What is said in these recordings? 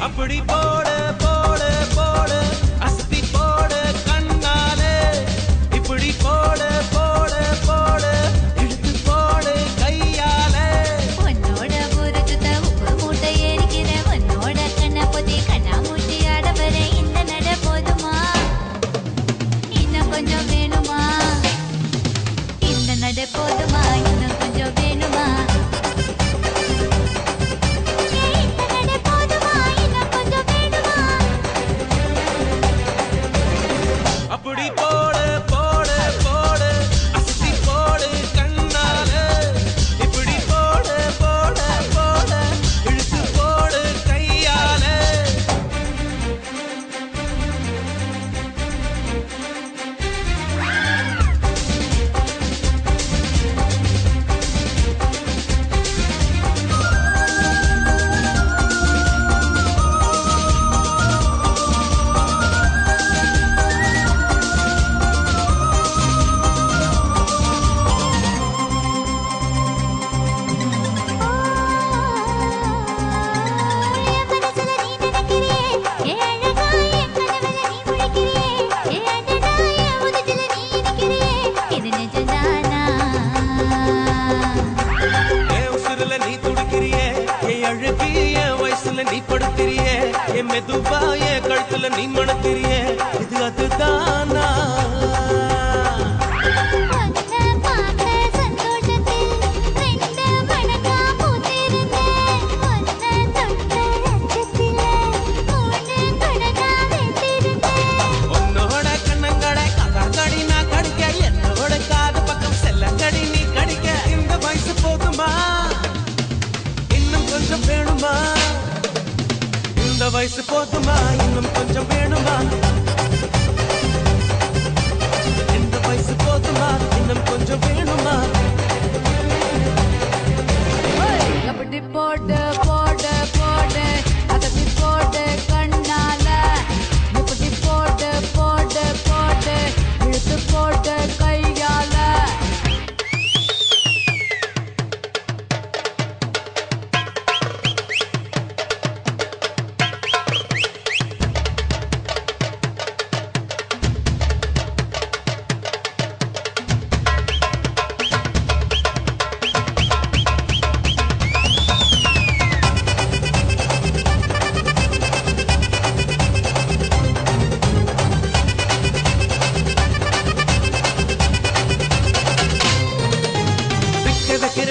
அப்படி போடு போடு போடு அஸ்தி போடு கண்ணாலே இப்படி போடு போடு போடு இழுத்து போடு கையாலே உன்னோட ஊருக்கு உப்பு மூட்டை ஏறிக்கிற உன்னோட கண்ணை பொத்தி கண்ணா மூட்டி ஆடவர இந்த நட போதுமா இன்னும் கொஞ்சம் வேணுமா இந்த நட போதுமா இன்னும் கொஞ்சம் வேணுமா அப்படி போடு போடு போடு அஸ்தி போடு கண்ணாலே இப்படி போடு போடு போடு இழுத்து போடு கையாலே நீ படுத்திரியே என் மெதுவாய கழுத்துல நீ மணத்திரியே இது அதுதானா உன்னோட கண்ணங்கடை கடி நான் கடிக்க என்னோட காது பக்கம் செல்லங்கடி நீ கடிக்க இந்த வயசு போதுமா இன்னும் கொஞ்சம் வேணுமா இந்த வயசு போதுமா இன்னும் கொஞ்சம் வேணுமா இந்த வயசு போதுமா இன்னும் கொஞ்சம் வேணுமா அப்படி போடு போடு போடு அகத்தி போடு கண்ணால இப்படி போடு போடு போடு இழுத்து போடு கையால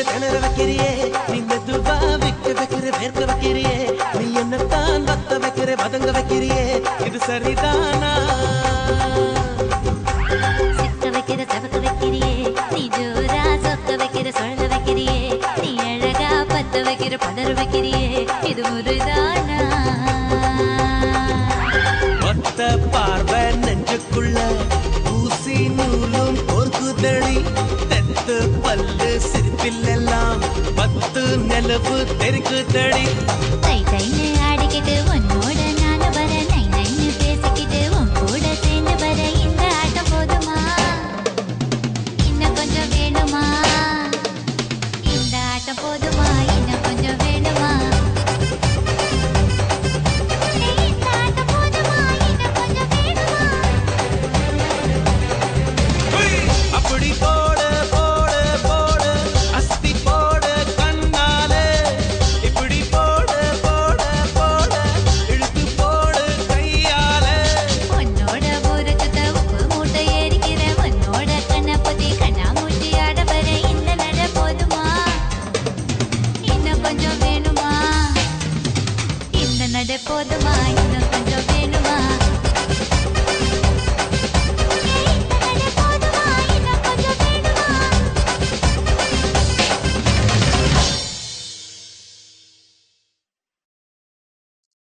திணற வைக்கிறியே நீ மெதுவா விக்க வைக்கிற வேர்க்க வைக்கிறியே நீ என்னத்தான் வத்த வைக்கிற வதங்க வைக்கிறியே இது சரிதானா சிக்க வைக்கிற சவக்க வைக்கிறியே நீ ஜோரா சொக்க வைக்கிற சொல்ல வைக்கிறியே நீ அழகா பத்த வைக்கிற பதற வைக்கிறியே இது முருதானா ஒத்த பார்வை நெஞ்சுக்குள்ள ஊசி நூலும் கோர்க்குதடி தெத்து பல்லு சிரிப்பில் எல்லாம் பத்து நிலவு தெரிக்குதடி